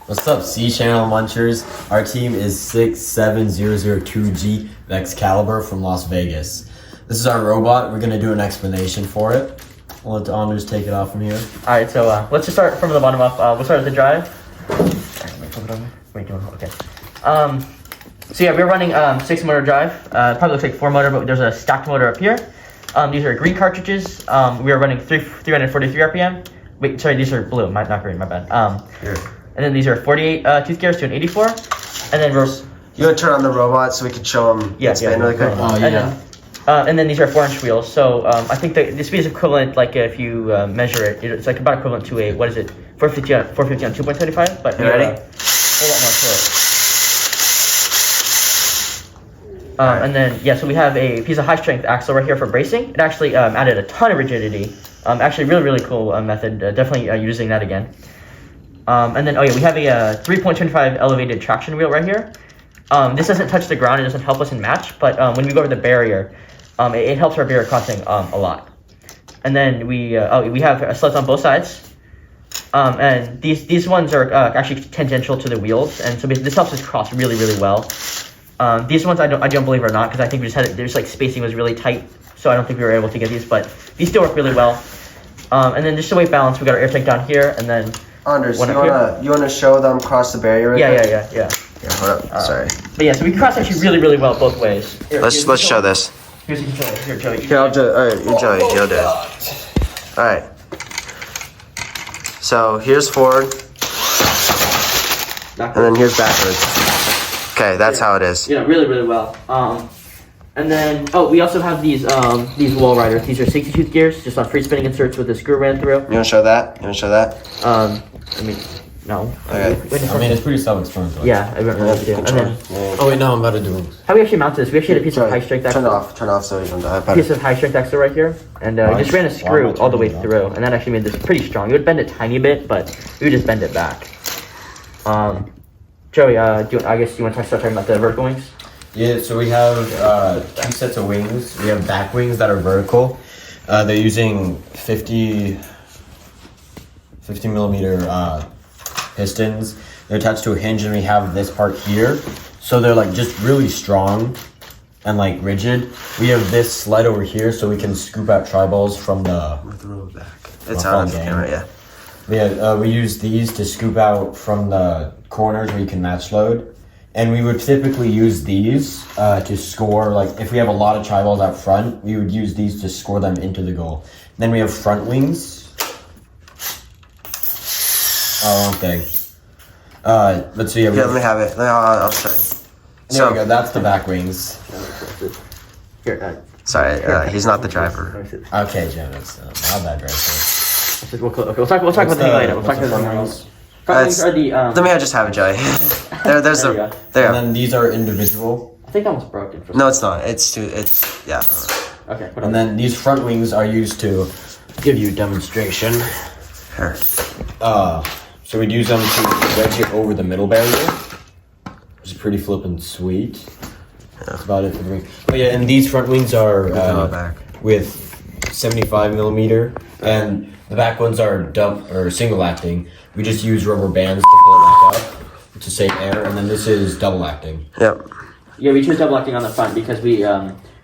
What's up, C Channel Munchers? Our team is 67002G VEXCALIBER from Las Vegas. This is our robot. We're gonna do an explanation for it. We'll let the honors take it off from here. All right, so let's just start from the bottom up. We'll start with the drive. Okay. So yeah, we're running 6-motor drive. Probably looks like 4-motor, but there's a stacked motor up here. These are green cartridges. We are running 343 RPM. Wait, sorry, these are blue. Not green. My bad. Here. And then these are 48 tooth gears to an 84. And then we're... You want to turn on the robot so we can show them really quick? Oh, yeah. And then these are 4-inch wheels. So I think the speed is equivalent, like if you measure it, it's like about equivalent to a, 450 on 2.75? But you ready? A whole lot more to it. And then, yeah, so we have a piece of high-strength axle right here for bracing. It actually added a ton of rigidity. Actually, really cool method. Definitely using that again. And then, we have a 3.25 elevated traction wheel right here. This doesn't touch the ground. It doesn't help us in match. But when we go over the barrier, it helps our barrier crossing a lot. And then we have sleds on both sides. And these ones are actually tangential to the wheels. And so this helps us cross really well. These ones I don't believe are not, because I think we just had it, there's like spacing was really tight. So I don't think we were able to get these, but these still work really well. And then just to weight balance, we got our air tank down here, and then Anders, you wanna show them cross the barrier? Yeah. Yeah, hold up. Sorry. But yeah, so we can cross actually really well both ways. Let's show this. Here's the controller. Here, Joey. Here, I'll do it. All right, you Joey, you'll do it. All right. So here's forward, and then here's backwards. Okay, that's how it is. Yeah, really well. And then we also have these wall riders. These are 60 tooth gears, just on free spinning inserts with a screw ran through. You wanna show that? No. I Okay. mean, it's pretty self-explanatory. Yeah, I remember that video. And then, Oh wait, no, I'm about to do it. how we actually mounted this? We actually had a piece of high strength axle. Turn off so you don't die. Piece of high strength axle right here, and just ran a screw all the way through, and that actually made this pretty strong. You would bend it a tiny bit, but we would just bend it back. Joey, I guess you want to start talking about the vertical wings? Yeah, so we have 2 sets of wings. We have back wings that are vertical. They're using 50 millimeter pistons. They're attached to a hinge, and we have this part here. So they're like just really strong and like rigid. We have this sled over here, so we can scoop out tri-balls from the back. It's on the camera, yeah. Yeah, we use these to scoop out from the corners where you can match load. And we would typically use these to score, like if we have a lot of tri-balls out front, we would use these to score them into the goal. Then we have front wings. Oh, okay. Let's see. Yeah, let me have it. I'll show you. There we go. That's the back wings. Here, sorry, he's not the driver. Okay, Jen, that's my bad, right we'll talk about the thing later. We'll talk about the wings. Front wings are the. Let me just have it, Joey. There's there the. And then these are individual. I think that one's broken. No, it's not. It's yeah. Okay. And then these front wings are used to give you a demonstration. Here. So we'd use them to wedge it over the middle barrier, which is pretty flippin' sweet. Yeah. That's about it for the wing. Oh yeah, and these front wings are with 75 millimeter, and the back ones are single acting. We just use rubber bands to pull it back up to save air, and then this is double acting. Yep. Yeah, we chose double acting on the front because we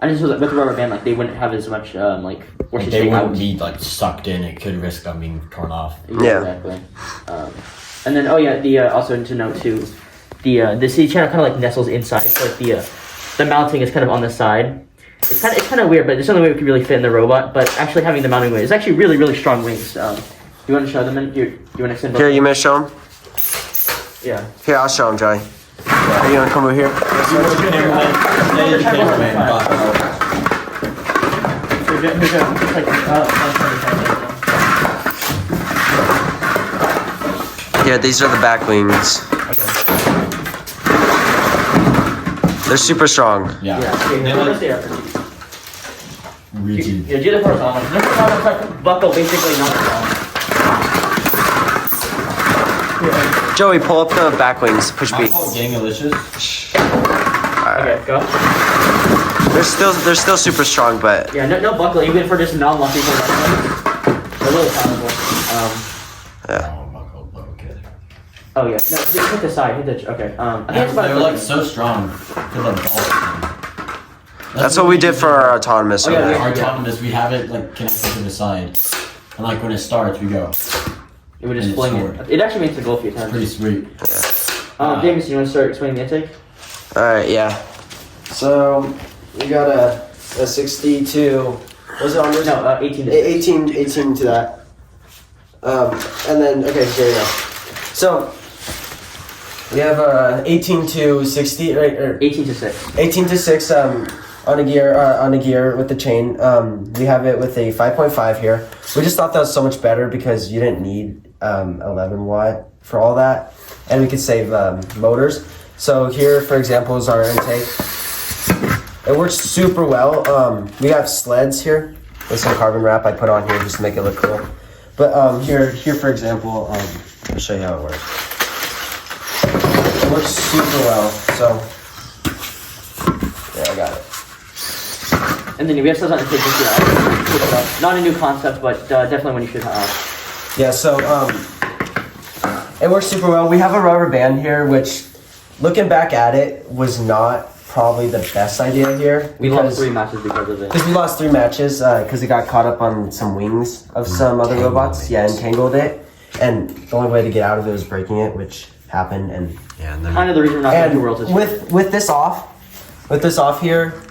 I just know that with the rubber band, like they wouldn't have as much force to They stay wouldn't out. be like sucked in. It could risk them being torn off. Yeah. Exactly. And then also to note too, the C channel kind of like nestles inside. So like the mounting is kind of on the side. It's kind of weird, but it's the only way we can really fit in the robot. But actually having the mounting wing is actually really strong wings. Do you want to show them? Do you want to extend? Here, you may show him. Yeah. Here, I'll show him, Joey. Are you gonna come over here? Yeah, these are the back wings. Okay. They're super strong. Yeah. Rigid. Yeah, do the horizontal. The horizontal buckle basically not wrong. Joey, pull up the back wings. Push B. Gangalicious. Okay, go. They're still super strong, but Yeah, no buckle, even for just non-lucky horizontal. They're really powerful. yeah. Oh, buckle, okay. Oh yeah, no, just hit the side, hit the, okay. I think it's about They're like so strong for the ball. That's what we did for our autonomous. Oh, yeah, Our autonomous, we have it like connected to the side, and like when it starts, we go. It would just And fling it's it. It actually makes a goal a few It's times. pretty sweet. James, you want to start explaining the intake? Alright, yeah. So, we got a 62. What was it on this? No, 18 to 18 to that. And then, okay, here we go. So, we have 18 to 60, right? Or 18 to 6. 18 to 6 on a gear with the chain. We have it with a 5.5 here. We just thought that was so much better because you didn't need 11 watt for all that, and we could save motors. So here, for example, is our intake. It works super well. We have sleds here with some carbon wrap I put on here just to make it look cool. But here for example, I'll show you how it works. It works super well. So yeah, I got it. And then we have stuff on the intake. Not a new concept, but definitely one you should have. Yeah, so it works super well. We have a rubber band here, which looking back at it was not probably the best idea here. We lost 3 matches because of it. Because we lost 3 matches because it got caught up on some wings of some other robots. Yeah, entangled it. And the only way to get out of it was breaking it, which happened. And Yeah, and then Kind of the reason we're not going to Worlds this year. with this off here,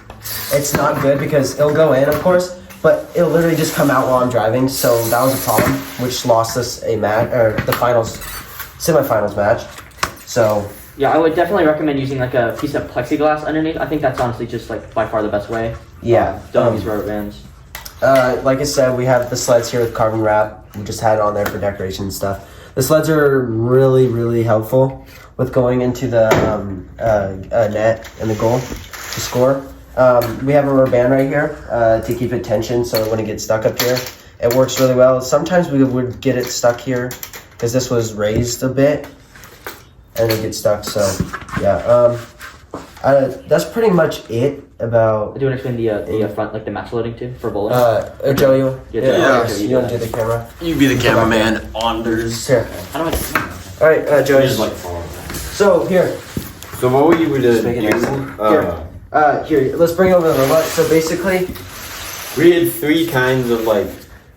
it's not good because it'll go in, of course, but it'll literally just come out while I'm driving. So that was a problem, which lost us a match, or the semifinals match. So Yeah, I would definitely recommend using like a piece of plexiglass underneath. I think that's honestly just like by far the best way. yeah, Don't use rubber bands. like I said, we have the sleds here with carbon wrap. We just had it on there for decoration and stuff. The sleds are really, really helpful with going into the net and the goal to score. We have a rubber band right here to keep it tension so it wouldn't get stuck up here. It works really well. Sometimes we would get it stuck here because this was raised a bit and it gets stuck. So yeah, that's pretty much it about. Do you want to explain the front, like the match loading too for bowling? Joe, you want to do the camera? you be the cameraman. Anders. Here. How do I? All right, Joey. Just like follow. So here. So what would you would do? Make it easy. Here, let's bring over the robot. So basically, We had 3 kinds of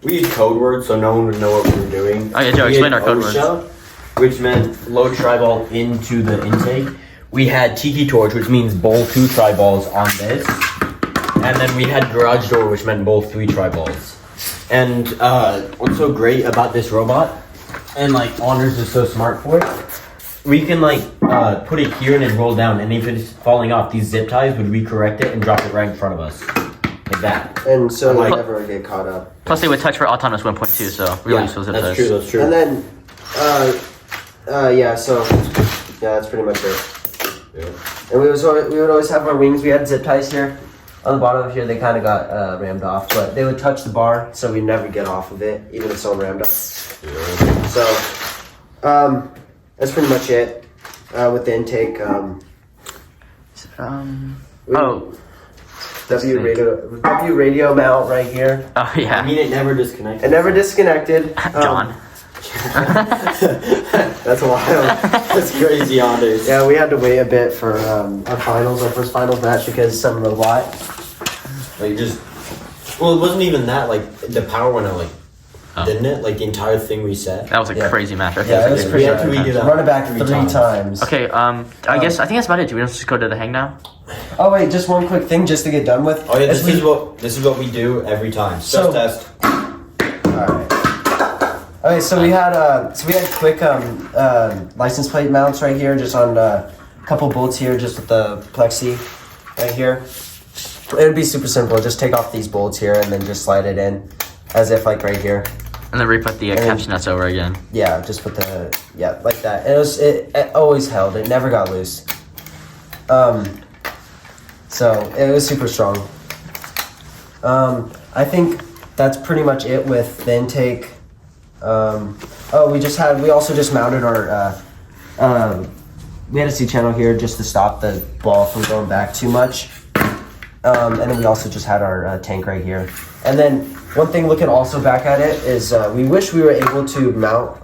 we used code words so no one would know what we were doing. Oh yeah, Joe, We explain had our code words. OSHA, which meant Load tri-ball into the intake. We had Tiki Torch, which means bowl 2 tri-balls on this. And then we had Garage Door, which meant bowl 3 tri-balls. And what's so great about this robot, and like Anders is so smart for it, we can put it here and it roll down, and if it's falling off, these zip ties would recorrect it and drop it right in front of us. Like that. and so Like- we never get caught up. Plus, they would touch for autonomous 1.2, so really useful zip that's ties. true. That's true. And then, yeah. So yeah, that's pretty much it. Yeah. And we would always have our wings. We had zip ties here. On the bottom of here, they kind of got rammed off, but they would touch the bar, so we never get off of it, even if someone rammed us. Yeah. So, that's pretty much it with the intake. W radio mount right here. Oh I yeah, mean, it never disconnected. It never disconnected. John. That's wild. That's crazy, Anders. Yeah, we had to wait a bit for our first finals match because some of the watt. Well, it wasn't even that. The power went out. Didn't it? The entire thing reset. That was a Yeah. crazy match. I think Yeah, it we was did. pretty. We had to redo that Run it back 3 3 times. Okay, I think that's about it. Do we just go to the hang now? Oh wait, just one quick thing, just to get done with. Oh yeah, As this is what we do every time. So- Stress test. Alright. Okay, so we had quick license plate mounts right here, just on a couple bolts here, just with the plexi right here. It would be super simple. Just take off these bolts here and then just slide it in, as if right here. And then re-put the caption nuts over again. Yeah, just put like that. And it always held. It never got loose. So it was super strong. I think that's pretty much it with the intake. We also just mounted our we had a C channel here just to stop the ball from going back too much. And then we also just had our tank right here. And then one thing looking also back at it is we wish we were able to mount,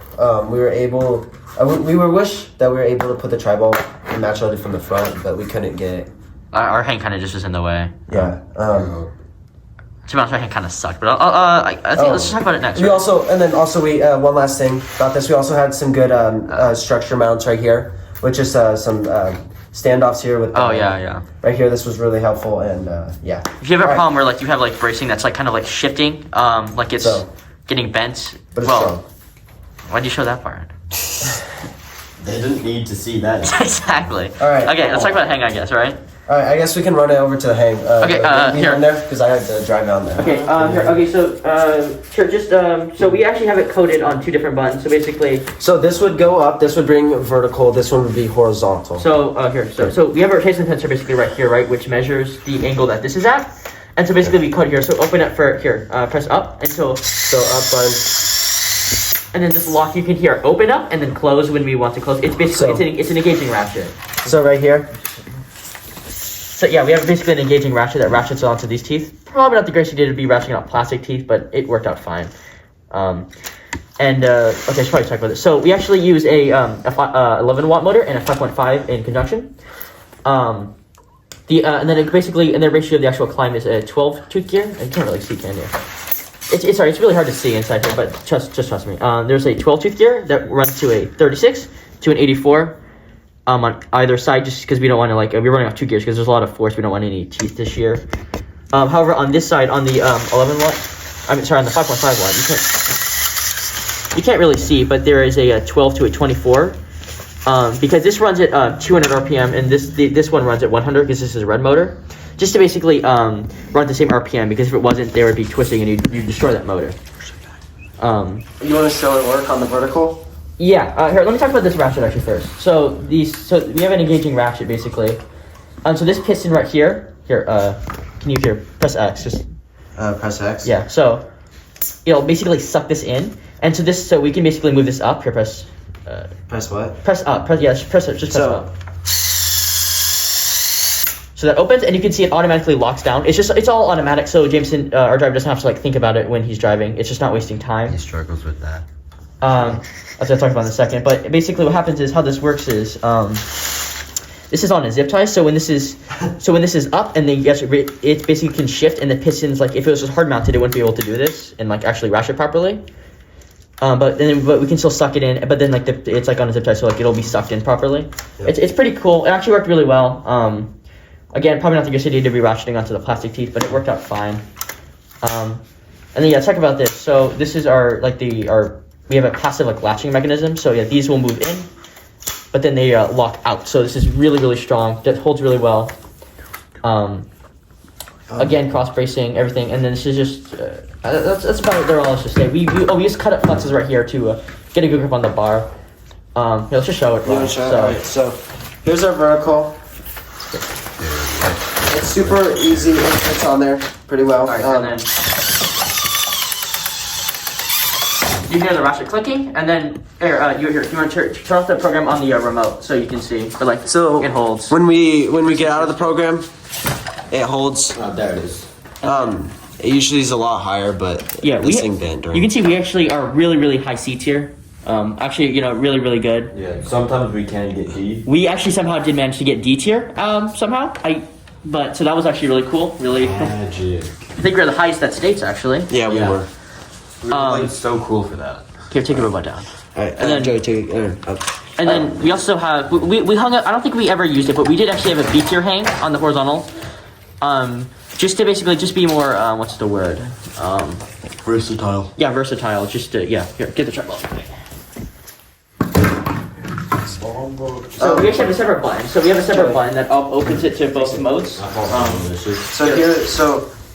we were able We were wish that we were able to put the tri-ball and match loaded from the front, but we couldn't get it. Our hang kind of just was in the way. Yeah. To be honest, my hand kind of sucked, but I think let's talk about it next. We also one last thing about this. We also had some good structure mounts right here, which is some standoffs here with. Yeah. Right here, this was really helpful, and yeah. If you have a problem where like you have like bracing that's like kind of like shifting, like it's getting bent. But it's strong. Why'd you show that part? They didn't need to see that. Exactly. All right. Okay, let's talk about hang, I guess, right? All right, I guess we can run it over to the hang. Here. On there because I had to drive down there. Okay. Here. Okay. So, sure. Just so we actually have it coded on 2 different buttons. So basically. So this would go up. This would bring vertical. This one would be horizontal. So here. So we have a rotation sensor basically right here, right, which measures the angle that this is at. And so basically we code here. So open it for here. Press up, and so up button. And then this lock you can hear open up and then close when we want to close. It's basically it's an engaging ratchet. So right here. So yeah, we have basically an engaging ratchet that ratchets onto these teeth. Probably not the greatest idea to be ratcheting out plastic teeth, but it worked out fine. Okay, I should probably talk about this. So we actually use a 11 watt motor and a 5.5 in conjunction. And then the ratio of the actual climb is a 12 tooth gear. You can't really see, can you? It's really hard to see inside here, but just trust me. There's a 12 tooth gear that runs to a 36 to an 84. On either side, just because we don't want to we're running off 2 gears because there's a lot of force. We don't want any teeth this year. However, on this side, on the 11 watt, on the 5.5 watt, you can't really see, but there is a 12 to a 24. Because this runs at 200 RPM and this one runs at 100 because this is a red motor. Just to basically run at the same RPM, because if it wasn't, they would be twisting and you'd destroy that motor. You want to show it work on the vertical? Yeah, here, let me talk about this ratchet actually first. So we have an engaging ratchet basically. So this piston right here, can you press X? Just press X. Yeah. So it'll basically suck this in, and so we can basically move this up. Here, press. Press what? Press up. Just press it up. So that opens, and you can see it automatically locks down. It's all automatic. So Jameson, our driver, doesn't have to think about it when he's driving. It's just not wasting time. He struggles with that. As I'll talk about in a second. But basically, what happens is how this works is this is on a zip tie. So when this is up, and then it basically can shift, and the pistons, like if it was just hard mounted, it wouldn't be able to do this and actually ratchet properly. But we can still suck it in. But then it's on a zip tie, so it'll be sucked in properly. Yep. It's pretty cool. It actually worked really well. Again, probably not the good idea to be ratcheting onto the plastic teeth, but it worked out fine. And then let's talk about this. So this is we have a passive latching mechanism. So yeah, these will move in, but then they lock out. So this is really, really strong. That holds really well. Again, cross bracing, everything, and then this is just that's about it. All I should say. We use cut up flexes right here to get a good grip on the bar. Let's just show it. So here's our vertical. It's super easy. It fits on there pretty well. And then you hear the ratchet clicking, and then you want to turn off the program on the remote so you can see. But it holds. When we get out of the program, it holds. There it is. It usually is a lot higher, but this thing bent. You can see we actually are really, really high C tier. Really, really good. Yeah, sometimes we can get D. We actually somehow did manage to get D tier. Somehow so that was actually really cool. Really. Magic. I think we're the highest that states actually. Yeah, we were. We were so cool for that. Here, take your robot down. Alright, and then Joey, take it up. And then we also have we hung up. I don't think we ever used it, but we did actually have a B tier hang on the horizontal. Just to basically be more what's the word? Versatile. Yeah, versatile. Just here, get the truck. So we actually have a separate button. So we have a separate button that opens it to both modes.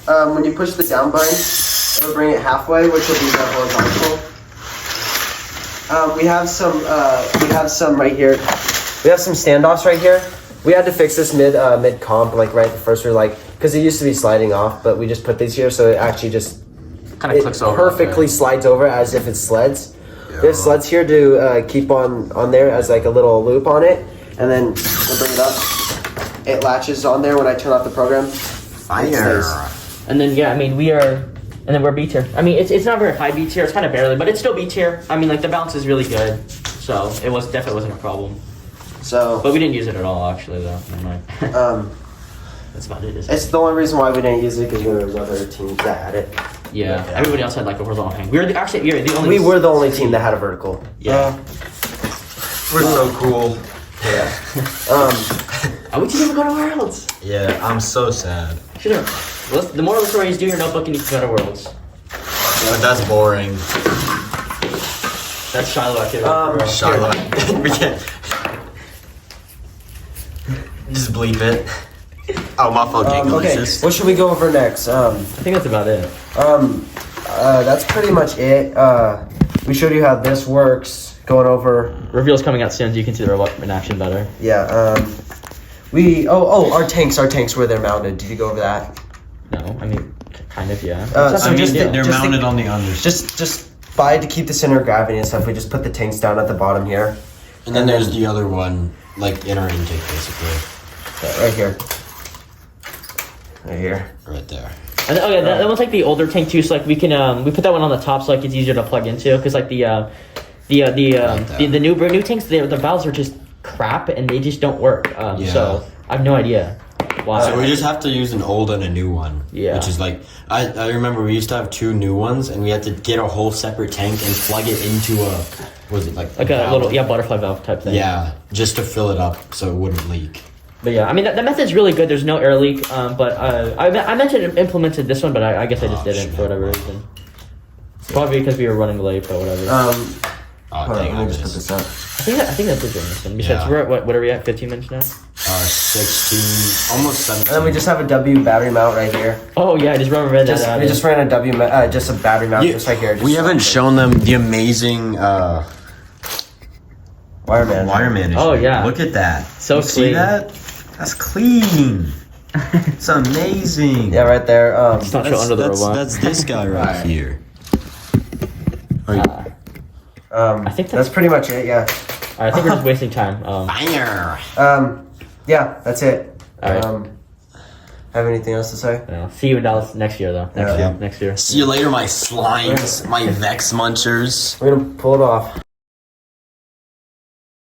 When you push the down button, it'll bring it halfway, which will be the horizontal. We have some right here. We have some standoffs right here. We had to fix this mid comp, right at first. We're because it used to be sliding off, but we just put these here, so it actually just kind of clicks over. Perfectly slides over as if it's sleds. Yeah. There's sleds here to keep on there as a little loop on it, and then we'll bring it up. It latches on there when I turn off the program. Fire. And then we're B tier. I mean, it's not very high B tier. It's kind of barely, but it's still B tier. I mean, the balance is really good. so it was definitely wasn't a problem. So, But we didn't use it at all, actually, though. Never mind. That's about it, isn't it? it's the only reason why we didn't use it because there was other teams that had it. Yeah, everybody else had like a horizontal hang. We were the only. We were the only team that had a vertical. Yeah. We're so cool. Yeah. I wish you never go to Worlds. Yeah, I'm so sad. Should've. The moral of the story is do your notebook and you can go to Worlds. But that's boring. That's Shiloh activity. Charlotte. We can't. Just bleep it. Oh, my phone can't Okay, what should we go over next? I think that's about it. That's pretty much it. We showed you how this works. Going over. Reveal's coming out soon, so you can see the robot in action better. Yeah. Our tanks where they're mounted. Did you go over that? No, I mean, kind of, yeah. They're mounted on the unders. Just by to keep the center of gravity and stuff. We just put the tanks down at the bottom here. And then there's the other one, like in our intake, basically. Yeah, right here. Right here. Right there. And then, that one's like the older tank too. So like we can we put that one on the top so like it's easier to plug into because like the new tanks the valves are just crap and they just don't work. So I have no idea why. So we just have to use an old and a new one. Yeah. Which is like I remember we used to have 2 new ones and we had to get a whole separate tank and plug it into a a little butterfly valve type thing. Yeah, just to fill it up so it wouldn't leak. But yeah, I mean that method's really good. There's no air leak. But I meant to implemented this one, but I guess I just didn't for whatever reason. Probably because we were running late or whatever. Hold on, let me just put this up. I think that's it during this one. Besides, we're at what are we at? 15 minutes now. 16, almost 17. And then we just have a W battery mount right here. Oh yeah, I just remember that. We just ran a just a battery mount just right here. We haven't shown them the amazing wire management. Oh yeah, look at that. So you clean. See that? That's clean. It's amazing. Yeah, right there. It's not show under the robot. That's this guy right here. I think that's pretty much it. Yeah. I think we're just wasting time. Fire. Yeah, that's it. All right. Have anything else to say? Yeah. See you in Dallas next year, though. Next year. See you later, my slimes, my Vex munchers. We're gonna pull it off.